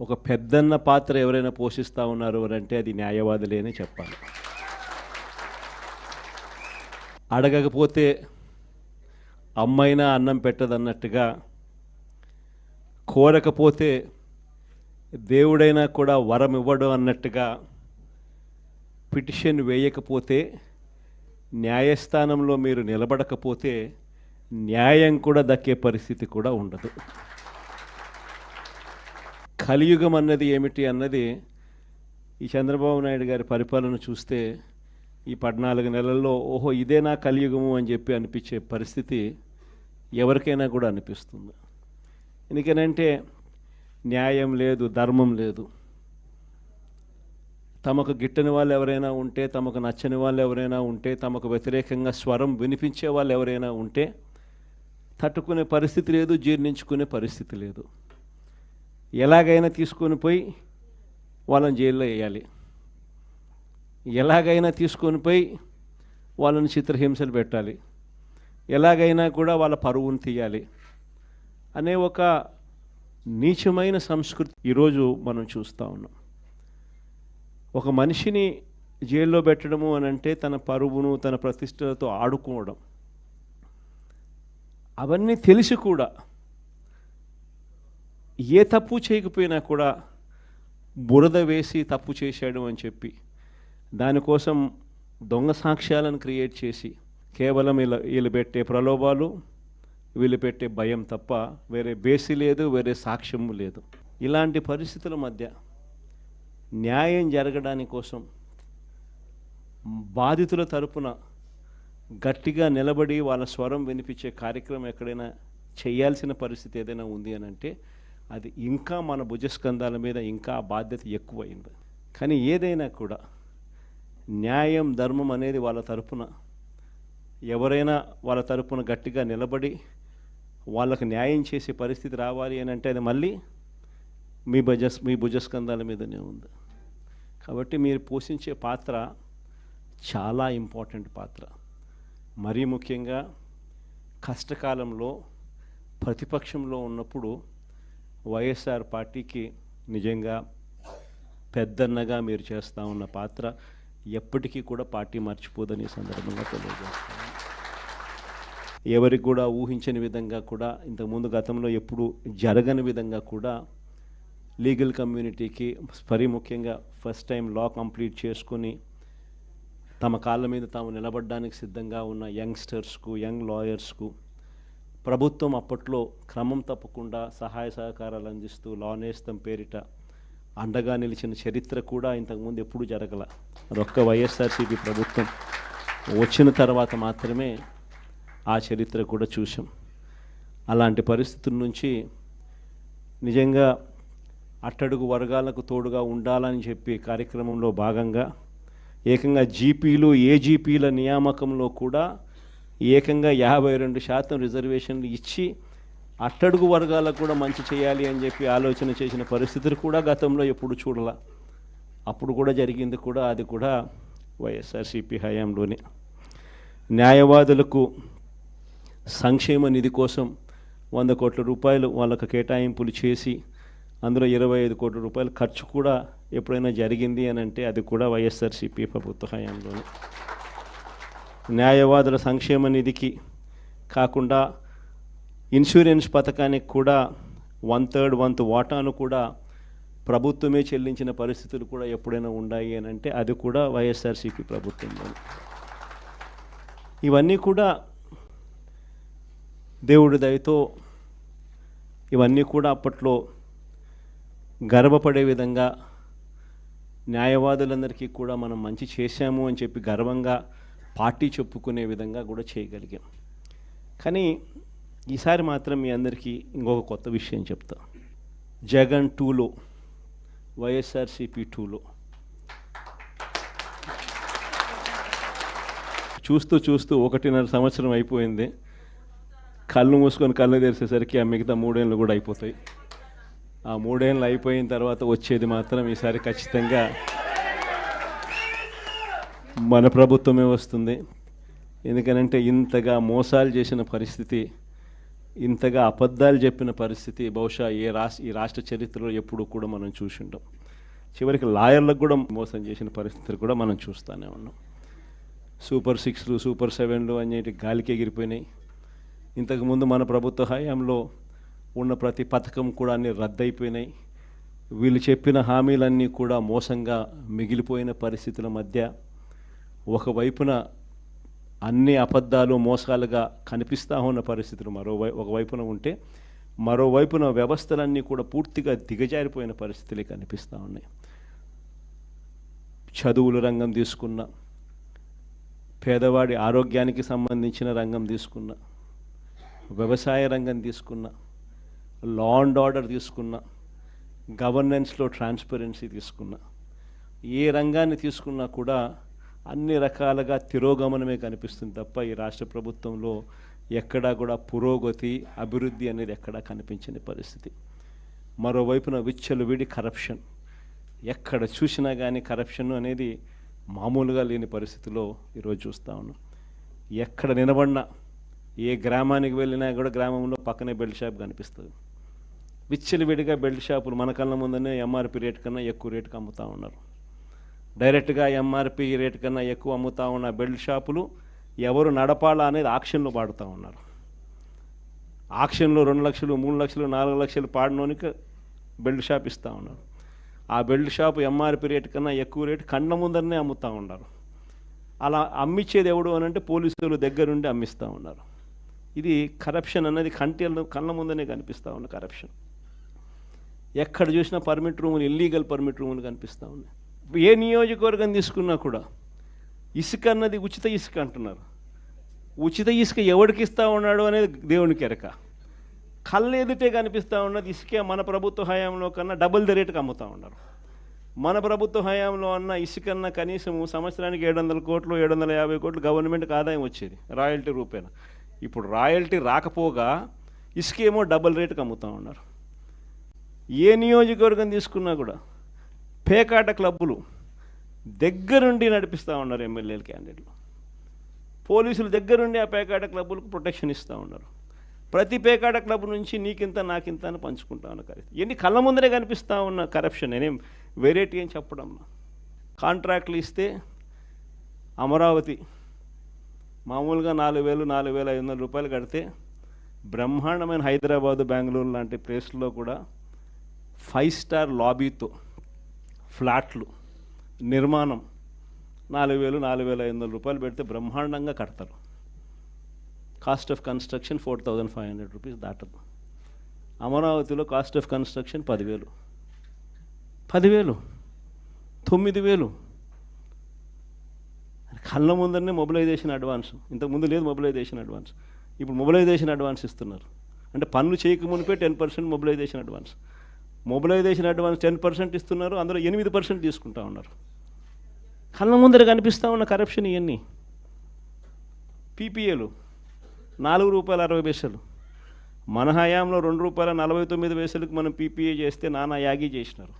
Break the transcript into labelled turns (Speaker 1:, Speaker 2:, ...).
Speaker 1: ఒక పెద్దన్న పాత్ర ఎవరైనా పోషిస్తూ ఉన్నారు అంటే అది న్యాయవాదులే అని చెప్పాలి. అడగకపోతే అమ్మైనా అన్నం పెట్టదన్నట్టుగా, కోరకపోతే దేవుడైనా కూడా వరం ఇవ్వడం అన్నట్టుగా, పిటిషన్ వేయకపోతే, న్యాయస్థానంలో మీరు నిలబడకపోతే న్యాయం కూడా దక్కే పరిస్థితి కూడా ఉండదు. కలియుగం అన్నది ఏమిటి అన్నది ఈ చంద్రబాబు నాయుడు గారి పరిపాలన చూస్తే ఈ 14 నెలల్లో ఓహో ఇదేనా కలియుగము అని చెప్పి అనిపించే పరిస్థితి ఎవరికైనా కూడా అనిపిస్తుంది. ఎందుకనంటే న్యాయం లేదు, ధర్మం లేదు. తమకు గిట్టని వాళ్ళు ఎవరైనా ఉంటే, తమకు నచ్చని వాళ్ళు ఎవరైనా ఉంటే, తమకు వ్యతిరేకంగా స్వరం వినిపించే వాళ్ళు ఎవరైనా ఉంటే తట్టుకునే పరిస్థితి లేదు, జీర్ణించుకునే పరిస్థితి లేదు. ఎలాగైనా తీసుకొని పోయి వాళ్ళని జైల్లో వేయాలి, ఎలాగైనా తీసుకొని పోయి వాళ్ళని చిత్రహింసలు పెట్టాలి, ఎలాగైనా కూడా వాళ్ళ పరువును తీయాలి అనే ఒక నీచమైన సంస్కృతి ఈరోజు మనం చూస్తూ ఉన్నాం. ఒక మనిషిని జైల్లో పెట్టడము అని అంటే తన పరువును, తన ప్రతిష్టలతో ఆడుకోవడం. అవన్నీ తెలిసి కూడా ఏ తప్పు చేయకపోయినా కూడా బురద వేసి తప్పు చేశాడు అని చెప్పి దానికోసం దొంగ సాక్ష్యాలను క్రియేట్ చేసి కేవలం వీళ్ళు పెట్టే ప్రలోభాలు, వీళ్ళు పెట్టే భయం తప్ప వేరే బేసి లేదు, వేరే సాక్ష్యము లేదు. ఇలాంటి పరిస్థితుల మధ్య న్యాయం జరగడానికి కోసం బాధితుల తరపున గట్టిగా నిలబడి వాళ్ళ స్వరం వినిపించే కార్యక్రమం ఎక్కడైనా చేయాల్సిన పరిస్థితి ఏదైనా ఉంది అని అంటే అది ఇంకా మన భుజస్కంధాల మీద ఇంకా బాధ్యత ఎక్కువైంది. కానీ ఏదైనా కూడా న్యాయం, ధర్మం అనేది వాళ్ళ తరపున ఎవరైనా వాళ్ళ తరపున గట్టిగా నిలబడి వాళ్ళకు న్యాయం చేసే పరిస్థితి రావాలి అని అంటే అది మళ్ళీ మీ భుజస్కంధాల మీదనే ఉంది. కాబట్టి మీరు పోషించే పాత్ర చాలా ఇంపార్టెంట్ పాత్ర. మరీ ముఖ్యంగా కష్టకాలంలో ప్రతిపక్షంలో ఉన్నప్పుడు వైఎస్ఆర్ పార్టీకి నిజంగా పెద్దన్నగా మీరు చేస్తూ ఉన్న పాత్ర ఎప్పటికీ కూడా పార్టీ మర్చిపోదని సందర్భంగా తెలియజేస్తాను. ఎవరికి కూడా ఊహించని విధంగా కూడా ఇంతకుముందు గతంలో ఎప్పుడు జరగని విధంగా కూడా లీగల్ కమ్యూనిటీకి మరీ ముఖ్యంగా ఫస్ట్ టైం లా కంప్లీట్ చేసుకొని తమ కాళ్ళ మీద తాము నిలబడడానికి సిద్ధంగా ఉన్న యంగ్స్టర్స్కు, యంగ్ లాయర్స్కు ప్రభుత్వం అప్పట్లో క్రమం తప్పకుండా సహాయ సహకారాలు అందిస్తూ లా నేస్తం పేరిట అండగా నిలిచిన చరిత్ర కూడా ఇంతకుముందు ఎప్పుడూ జరగల. అదొక్క వైఎస్ఆర్సీపీ ప్రభుత్వం వచ్చిన తర్వాత మాత్రమే ఆ చరిత్ర కూడా చూసాం. అలాంటి పరిస్థితుల నుంచి నిజంగా అట్టడుగు వర్గాలకు తోడుగా ఉండాలని చెప్పి కార్యక్రమంలో భాగంగా ఏకంగా జీపీలు, ఏజీపీల నియామకంలో కూడా ఏకంగా 52% రిజర్వేషన్లు ఇచ్చి అట్టడుగు వర్గాలకు కూడా మంచి చేయాలి అని చెప్పి ఆలోచన చేసిన పరిస్థితులు కూడా గతంలో ఎప్పుడు చూడాల. అప్పుడు కూడా జరిగింది కూడా, అది కూడా వైఎస్ఆర్సీపీ హయాంలోనే. న్యాయవాదులకు సంక్షేమ నిధి కోసం 100 కోట్ల రూపాయలు వాళ్ళకు కేటాయింపులు చేసి అందులో 25 కోట్ల రూపాయలు ఖర్చు కూడా ఎప్పుడైనా జరిగింది అని అంటే అది కూడా వైఎస్ఆర్సీపీ ప్రభుత్వ హయాంలోనే. న్యాయవాదుల సంక్షేమ నిధికి కాకుండా ఇన్సూరెన్స్ పథకానికి కూడా 1/3 వంతు వాటాను కూడా ప్రభుత్వమే చెల్లించిన పరిస్థితులు కూడా ఎప్పుడైనా ఉన్నాయి అని అంటే అది కూడా వైఎస్ఆర్సీపీ ప్రభుత్వంలో. ఇవన్నీ కూడా దేవుడి దయతో ఇవన్నీ కూడా అప్పట్లో గర్వపడే విధంగా న్యాయవాదులందరికీ కూడా మనం మంచి చేశాము అని చెప్పి గర్వంగా పార్టీ చెప్పుకునే విధంగా కూడా చేయగలిగాం. కానీ ఈసారి మాత్రం మీ అందరికీ ఇంకొక కొత్త విషయం చెప్తా. జగన్ 2లో, వైఎస్ఆర్సీపీ 2లో చూస్తూ 1.5 సంవత్సరం అయిపోయింది. కళ్ళు మూసుకొని కళ్ళు తెరిచేసరికి ఆ మిగతా 3 ఏళ్ళు కూడా అయిపోతాయి. ఆ 3 ఏళ్ళు అయిపోయిన తర్వాత వచ్చేది మాత్రం ఈసారి ఖచ్చితంగా మన ప్రభుత్వమే వస్తుంది. ఎందుకనంటే ఇంతగా మోసాలు చేసిన పరిస్థితి ఇంతగా అబద్ధాలు చెప్పిన పరిస్థితి బహుశా ఈ రాష్ట్ర చరిత్రలో ఎప్పుడు కూడా మనం చూసి ఉంటాం. చివరికి లాయర్లకు కూడా మోసం చేసిన పరిస్థితులు కూడా మనం చూస్తూనే ఉన్నాం. సూపర్ 6లు సూపర్ 7లు అనేటి గాలికి ఎగిరిపోయినాయి. ఇంతకుముందు మన ప్రభుత్వ హయాంలో ఉన్న ప్రతి పథకం కూడా అన్నీ రద్దయిపోయినాయి. వీళ్ళు చెప్పిన హామీలన్నీ కూడా మోసంగా మిగిలిపోయిన పరిస్థితుల మధ్య ఒకవైపున అన్ని అబద్ధాలు మోసాలుగా కనిపిస్తూ ఉన్న పరిస్థితులు ఒకవైపున ఉంటే, మరోవైపున వ్యవస్థలన్నీ కూడా పూర్తిగా దిగజారిపోయిన పరిస్థితులే కనిపిస్తూ ఉన్నాయి. చదువుల రంగం తీసుకున్న, పేదవాడి ఆరోగ్యానికి సంబంధించిన రంగం తీసుకున్న, వ్యవసాయ రంగం తీసుకున్న, లా అండ్ ఆర్డర్ తీసుకున్న, గవర్నెన్స్లో ట్రాన్స్పరెన్సీ తీసుకున్న, ఏ రంగాన్ని తీసుకున్నా కూడా అన్ని రకాలుగా తిరోగమనమే కనిపిస్తుంది తప్ప ఈ రాష్ట్ర ప్రభుత్వంలో ఎక్కడా కూడా పురోగతి, అభివృద్ధి అనేది ఎక్కడా కనిపించని పరిస్థితి. మరోవైపున విచ్చలవిడి కరప్షన్, ఎక్కడ చూసినా కానీ కరప్షన్ అనేది మామూలుగా లేని పరిస్థితిలో ఈరోజు చూస్తూ ఉన్నాం. ఎక్కడ నిలబడినా, ఏ గ్రామానికి వెళ్ళినా కూడా గ్రామంలో పక్కనే బెల్ట్ షాప్ కనిపిస్తుంది. విచ్చలవిడిగా బెల్ట్ షాపులు మన కళ్ళ ముందనే ఎంఆర్పి రేట్ కన్నా ఎక్కువ రేటుకి అమ్ముతూ ఉన్నారు. డైరెక్ట్గా ఎంఆర్పి రేట్ కన్నా ఎక్కువ అమ్ముతూ ఉన్న బెల్ట్ షాపులు ఎవరు నడపాలా అనేది ఆక్షన్లో పాడుతూ ఉన్నారు. ఆక్షన్లో 2 లక్షలు 3 లక్షలు 4 లక్షలు పాడినోనికి బెల్ట్ షాప్ ఇస్తూ ఉన్నారు. ఆ బెల్ట్ షాప్ ఎంఆర్పి రేట్ కన్నా ఎక్కువ రేటు కళ్ళ ముందరనే అమ్ముతూ ఉన్నారు. అలా అమ్మించేది ఎవడు అని అంటే పోలీసులు దగ్గరుండి అమ్మిస్తూ ఉన్నారు. ఇది కరప్షన్ అన్నది కళ్ళ ముందనే కనిపిస్తూ ఉన్న కరప్షన్. ఎక్కడ చూసినా పర్మిట్ రూములు, ఇల్లీగల్ పర్మిట్ రూములు కనిపిస్తూ ఉన్నాయి. ఏ నియోజకవర్గం తీసుకున్నా కూడా ఇసుక అన్నది ఉచిత ఇసుక అంటున్నారు. ఉచిత ఇసుక ఎవరికి ఇస్తూ ఉన్నాడు అనేది దేవునికి ఎరక. కళ్ళు ఎదుటే కనిపిస్తూ ఉన్నది ఇసుకే మన ప్రభుత్వ హయాంలో కన్నా డబుల్ ద రేటుకి అమ్ముతూ ఉన్నారు. మన ప్రభుత్వ హయాంలో అన్న ఇసుకన్నా కనీసం సంవత్సరానికి 700 కోట్లు 750 కోట్లు గవర్నమెంట్కి ఆదాయం వచ్చేది రాయల్టీ రూపేణ. ఇప్పుడు రాయల్టీ రాకపోగా ఇసుకేమో డబుల్ రేటుకి అమ్ముతూ ఉన్నారు. ఏ నియోజకవర్గం తీసుకున్నా కూడా పేకాట క్లబ్బులు దగ్గరుండి నడిపిస్తూ ఉన్నారు ఎమ్మెల్యేల క్యాండిడేట్లు. పోలీసులు దగ్గరుండి ఆ పేకాట క్లబ్బులకు ప్రొటెక్షన్ ఇస్తూ ఉన్నారు. ప్రతి పేకాట క్లబ్ నుంచి నీకింత నాకింత అని పంచుకుంటా ఉన్నారు. ఎన్ని కళ్ళ ముందరే కనిపిస్తూ ఉన్న కరప్షన్. నేనేం వెరైటీ అని చెప్పడం. కాంట్రాక్ట్లు ఇస్తే అమరావతి మామూలుగా 4,000 4,500 రూపాయలు కడితే బ్రహ్మాండమైన హైదరాబాదు బెంగళూరు లాంటి ప్లేస్లో కూడా 5 స్టార్ లాబీతో ఫ్లాట్లు నిర్మాణం 4,000 4,500 రూపాయలు పెడితే బ్రహ్మాండంగా కడతారు. కాస్ట్ ఆఫ్ కన్స్ట్రక్షన్ 4,500 రూపీస్ దాటదు. అమరావతిలో కాస్ట్ ఆఫ్ కన్స్ట్రక్షన్ 10,000 9,000. కళ్ళ ముందరనే మొబిలైజేషన్ అడ్వాన్స్. ఇంతకుముందు లేదు మొబిలైజేషన్ అడ్వాన్స్, ఇప్పుడు మొబిలైజేషన్ అడ్వాన్స్ ఇస్తున్నారు. అంటే పనులు చేయకమునిపే 10% మొబిలైజేషన్ అడ్వాన్స్. మొబిలైజేషన్ అడ్వాన్స్ 10% ఇస్తున్నారు, అందులో 8% తీసుకుంటా ఉన్నారు. కళ్ళ ముందర కనిపిస్తూ ఉన్న కరప్షన్ ఇవన్నీ. పీపీఏలు ₹4.60. మన హయాంలో ₹2.49 మనం పీపీఏ చేస్తే నానా యాగి చేసినారు.